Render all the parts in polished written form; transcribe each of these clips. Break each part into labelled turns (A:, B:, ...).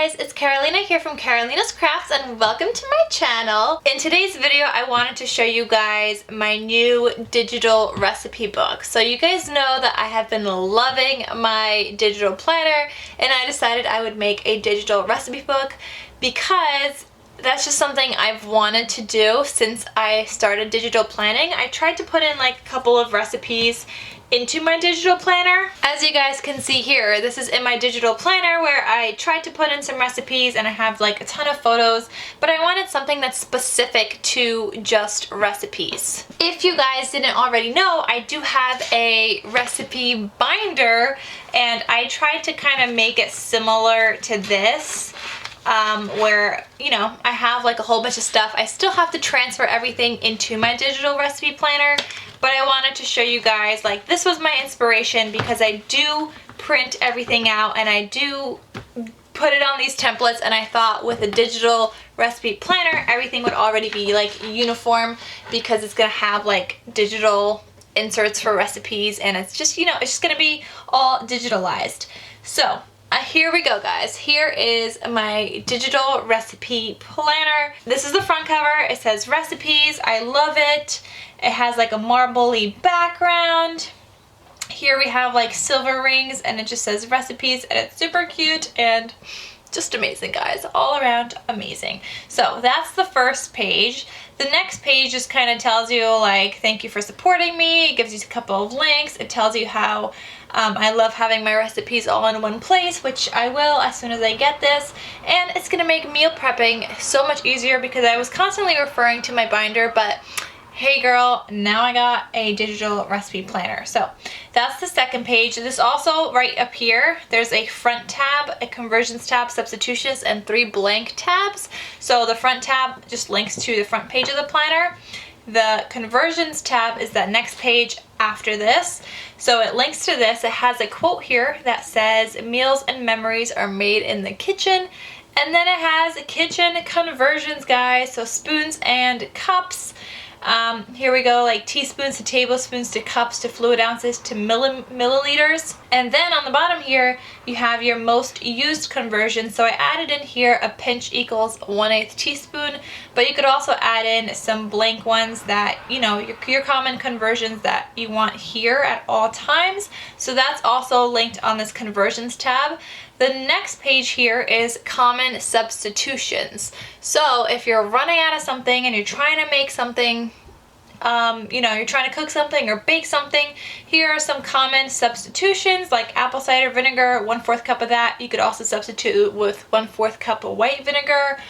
A: guys, it's Carolina here from KarolinasKrafts and welcome to my channel. In today's video I wanted to show you guys my new digital recipe book. So you guys know that I have been loving my digital planner and I decided I would make a digital recipe book because that's just something I've wanted to do since I started digital planning. I tried to put in like a couple of recipes into my digital planner. As you guys can see here, this is in my digital planner where I tried to put in some recipes and I have like a ton of photos, but I wanted something that's specific to just recipes. If you guys didn't already know, I do have a recipe binder and I tried to kind of make it similar to this. Where, you know, I have like a whole bunch of stuff. I still have to transfer everything into my digital recipe planner, but I wanted to show you guys, like, this was my inspiration because I do print everything out and I do put it on these templates, and I thought with a digital recipe planner, everything would already be like uniform because it's gonna have like digital inserts for recipes and it's just, you know, it's just gonna be all digitalized. So here we go, guys. Here is my digital recipe planner. This is the front cover. It says recipes. I love it. It has like a marbly background. Here we have like silver rings and it just says recipes and it's super cute and just amazing, guys. All around amazing. So that's the first page. The next page just kind of tells you like, thank you for supporting me. It gives you a couple of links. It tells you how I love having my recipes all in one place, which I will as soon as I get this. And it's gonna make meal prepping so much easier because I was constantly referring to my binder, but hey girl, now I got a digital recipe planner. So that's the second page. This also right up here, there's a front tab, a conversions tab, substitutions, and 3 blank tabs. So the front tab just links to the front page of the planner. The conversions tab is that next page after this. So it links to this. It has a quote here that says, meals and memories are made in the kitchen. And then it has kitchen conversions, guys. So spoons and cups. Here we go, like teaspoons to tablespoons to cups to fluid ounces to milliliters. And then on the bottom here, you have your most used conversion. So I added in here a pinch equals 1/8 teaspoon, but you could also add in some blank ones that, you know, your common conversions that you want here at all times. So that's also linked on this conversions tab. The next page here is common substitutions. So if you're running out of something and you're trying to make something, you know, you're trying to cook something or bake something, here are some common substitutions like apple cider vinegar, 1/4 cup of that. You could also substitute with 1/4 cup of white vinegar.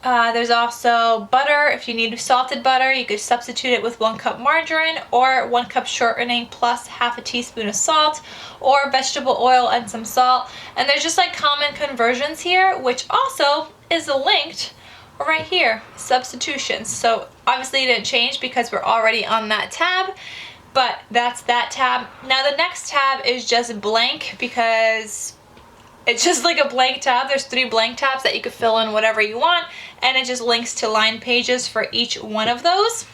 A: There's also butter. If you need salted butter, you could substitute it with 1 cup margarine or 1 cup shortening plus 1/2 teaspoon of salt, or vegetable oil and some salt. And there's just like common conversions here, which also is linked right here, substitutions. So obviously it didn't change because we're already on that tab, but that's that tab. Now the next tab is just blank because it's just like a blank tab. There's 3 blank tabs that you could fill in whatever you want, and it just links to line pages for each one of those.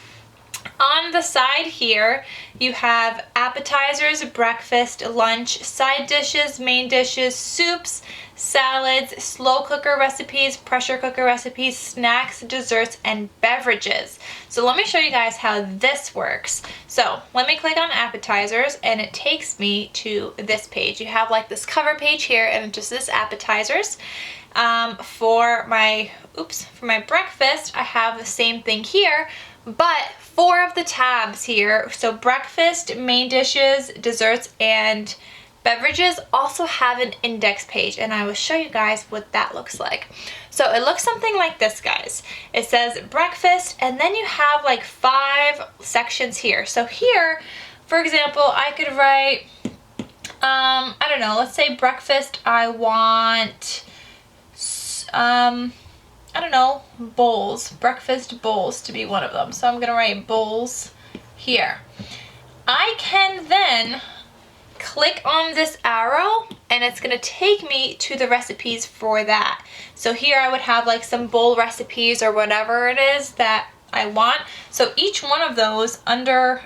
A: On the side here, you have appetizers, breakfast, lunch, side dishes, main dishes, soups, salads, slow cooker recipes, pressure cooker recipes, snacks, desserts, and beverages. So let me show you guys how this works. So let me click on appetizers and it takes me to this page. You have like this cover page here and it just says appetizers. For my breakfast, I have the same thing here, but 4 of the tabs here, so breakfast, main dishes, desserts, and beverages also have an index page, and I will show you guys what that looks like. So it looks something like this, guys. It says breakfast, and then you have like 5 sections here. So here, for example, I could write, I don't know, let's say breakfast, I want, I don't know, bowls, breakfast bowls to be one of them. So I'm gonna write bowls here. I can then click on this arrow and it's gonna take me to the recipes for that. So here I would have like some bowl recipes or whatever it is that I want. So each one of those under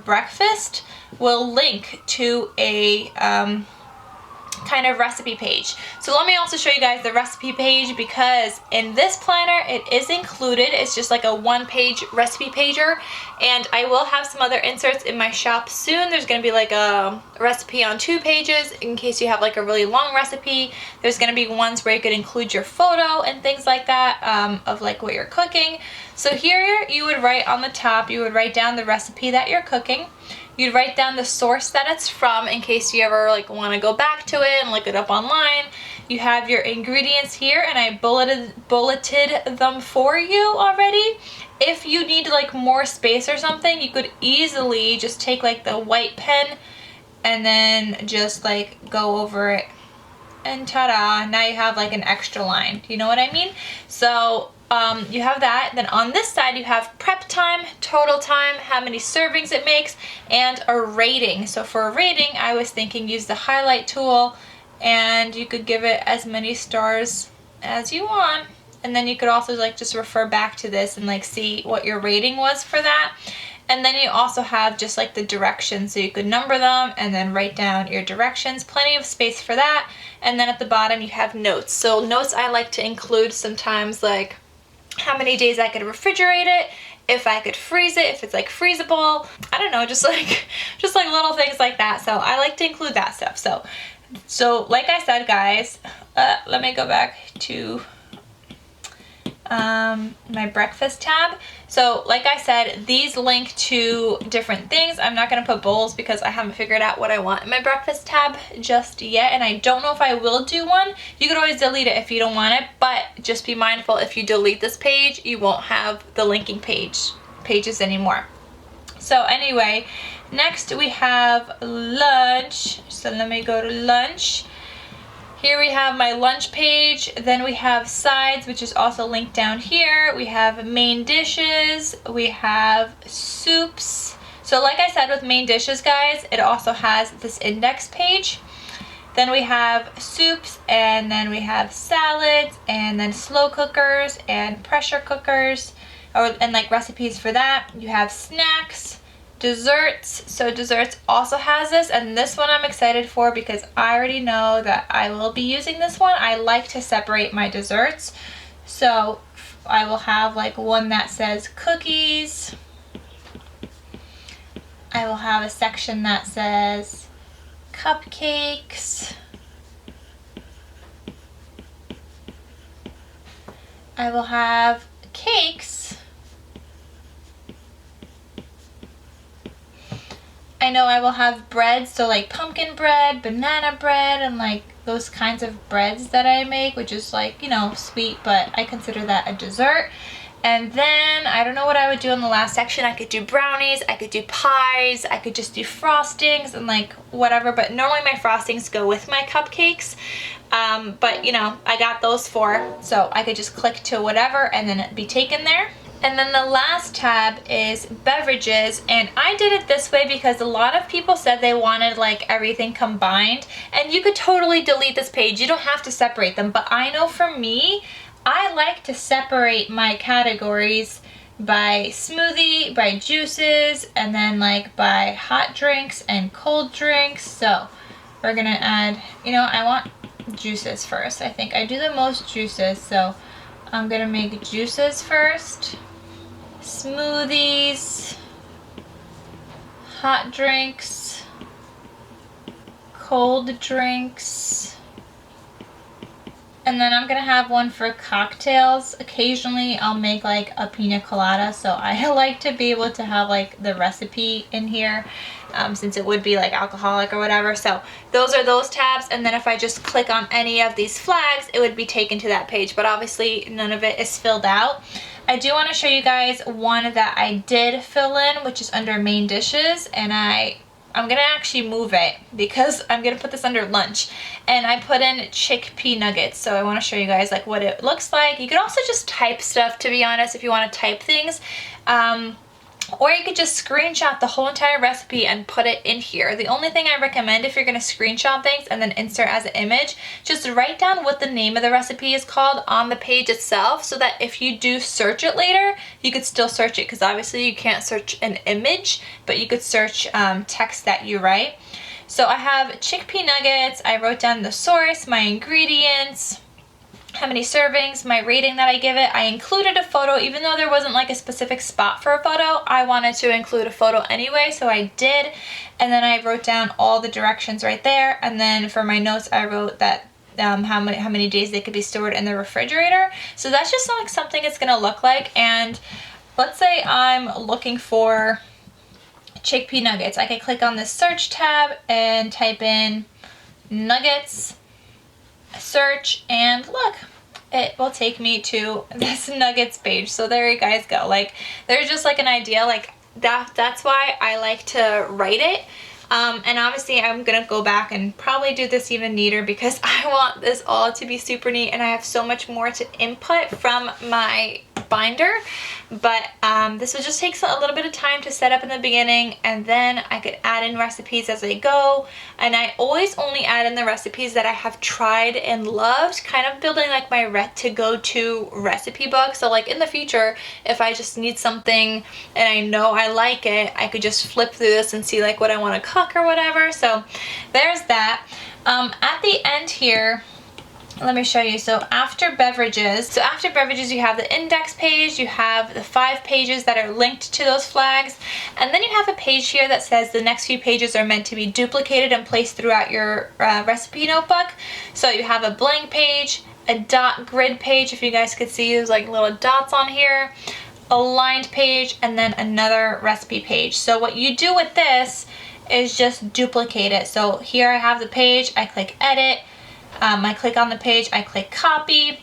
A: breakfast will link to a kind of recipe page. So let me also show you guys the recipe page, because in this planner it is included. It's just like a one-page recipe pager, and I will have some other inserts in my shop soon. There's going to be like a recipe on 2 pages in case you have like a really long recipe. There's going to be ones where you could include your photo and things like that of like what you're cooking. So here you would write on the top, you would write down the recipe that you're cooking. You'd write down the source that it's from in case you ever like want to go back to it and look it up online. You have your ingredients here, and I bulleted them for you already. If you need like more space or something, you could easily just take like the white pen and then just like go over it, and ta-da, now you have like an extra line. You know what I mean? So you have that. Then on this side you have prep time, total time, how many servings it makes, and a rating. So for a rating, I was thinking use the highlight tool, and you could give it as many stars as you want. And then you could also like just refer back to this and like see what your rating was for that. And then you also have just like the directions, so you could number them and then write down your directions. Plenty of space for that. And then at the bottom you have notes. So notes I like to include sometimes, like how many days I could refrigerate it, if I could freeze it, if it's like freezable, I don't know, just like little things like that. So I like to include that stuff. So like I said, guys, let me go back to my breakfast tab. So like I said, these link to different things. I'm not going to put bowls because I haven't figured out what I want in my breakfast tab just yet, and I don't know if I will do one. You could always delete it if you don't want it, but just be mindful, if you delete this page, you won't have the linking pages anymore. So anyway, next we have lunch. So let me go to lunch. Here we have my lunch page. Then we have sides, which is also linked down here. We have main dishes. We have soups. So like I said with main dishes, guys, it also has this index page. Then we have soups, and then we have salads, and then slow cookers and pressure cookers, and like recipes for that. You have snacks, desserts. So desserts also has this, and this one I'm excited for because I already know that I will be using this one. I like to separate my desserts, so I will have like one that says cookies. I will have a section that says cupcakes. I will have cakes. I know I will have breads, so like pumpkin bread, banana bread, and like those kinds of breads that I make, which is like, you know, sweet, but I consider that a dessert. And then I don't know what I would do in the last section. I could do brownies, I could do pies, I could just do frostings and like whatever, but normally my frostings go with my cupcakes. But you know, I got those 4, so I could just click to whatever and then it'd be taken there. And then the last tab is beverages, and I did it this way because a lot of people said they wanted like everything combined, and you could totally delete this page. You don't have to separate them, but I know for me, I like to separate my categories by smoothie, by juices, and then like by hot drinks and cold drinks. So we're gonna add, you know, I want juices first. I think I do the most juices, so I'm gonna make juices first, smoothies, hot drinks, cold drinks, and then I'm gonna have one for cocktails. Occasionally I'll make like a pina colada, so I like to be able to have like the recipe in here, since it would be like alcoholic or whatever. So those are those tabs, and then if I just click on any of these flags, it would be taken to that page, but obviously none of it is filled out. I do want to show you guys one that I did fill in, which is under main dishes, and I'm gonna actually move it because I'm gonna put this under lunch, and I put in chickpea nuggets. So I want to show you guys like what it looks like. You could also just type stuff, to be honest, if you want to type things. Or you could just screenshot the whole entire recipe and put it in here. The only thing I recommend if you're going to screenshot things and then insert as an image, just write down what the name of the recipe is called on the page itself, so that if you do search it later, you could still search it, because obviously you can't search an image, but you could search text that you write. So I have chickpea nuggets. I wrote down the source, my ingredients, how many servings, my rating that I give it. I included a photo, even though there wasn't like a specific spot for a photo. I wanted to include a photo anyway, so I did. And then I wrote down all the directions right there. And then for my notes, I wrote that how many days they could be stored in the refrigerator. So that's just like something it's gonna look like. And let's say I'm looking for chickpea nuggets. I could click on this search tab and type in nuggets, search, and look, it will take me to this nuggets page. So there you guys go. Like, there's just like an idea, like that's why I like to write it. And obviously I'm gonna go back and probably do this even neater because I want this all to be super neat, and I have so much more to input from my binder. But this will just take a little bit of time to set up in the beginning, and then I could add in recipes as I go. And I always only add in the recipes that I have tried and loved, kind of building like my to-go-to recipe book. So like in the future, if I just need something and I know I like it, I could just flip through this and see like what I want to cook or whatever. So there's that. At the end here, let me show you. So after beverages, you have the index page, you have the 5 pages that are linked to those flags, and then you have a page here that says the next few pages are meant to be duplicated and placed throughout your recipe notebook. So you have a blank page, a dot grid page, if you guys could see there's like little dots on here, a lined page, and then another recipe page. So what you do with this is just duplicate it. So here I have the page, I click edit, I click on the page, I click copy,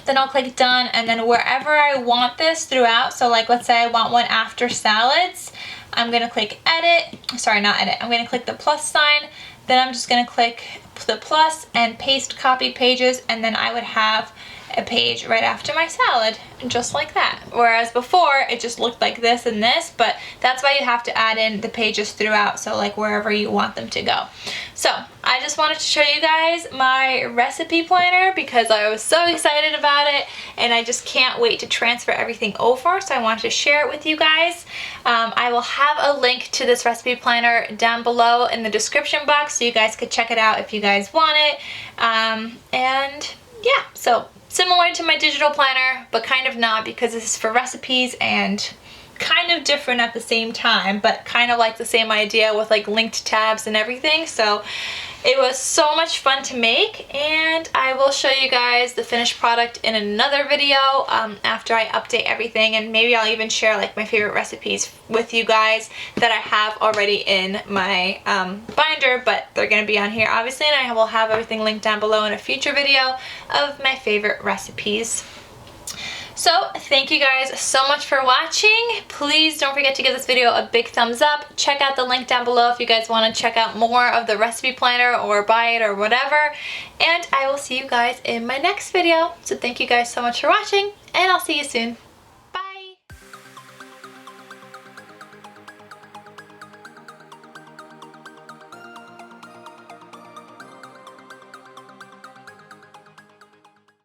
A: then I'll click done, and then wherever I want this throughout, so like let's say I want one after salads, I'm gonna click edit, sorry not edit, I'm gonna click the plus sign, then I'm just gonna click the plus and paste copy pages, and then I would have a page right after my salad, just like that. Whereas before it just looked like this and this, but that's why you have to add in the pages throughout, so like wherever you want them to go. So I just wanted to show you guys my recipe planner because I was so excited about it, and I just can't wait to transfer everything over, so I wanted to share it with you guys. I will have a link to this recipe planner down below in the description box, so you guys could check it out if you guys want it. And yeah, so similar to my digital planner, but kind of not, because this is for recipes and kind of different at the same time, but kind of like the same idea with like linked tabs and everything. So it was so much fun to make, and I will show you guys the finished product in another video after I update everything, and maybe I'll even share like my favorite recipes with you guys that I have already in my binder, but they're going to be on here obviously, and I will have everything linked down below in a future video of my favorite recipes. So thank you guys so much for watching. Please don't forget to give this video a big thumbs up. Check out the link down below if you guys want to check out more of the recipe planner or buy it or whatever. And I will see you guys in my next video. So thank you guys so much for watching, and I'll see you soon.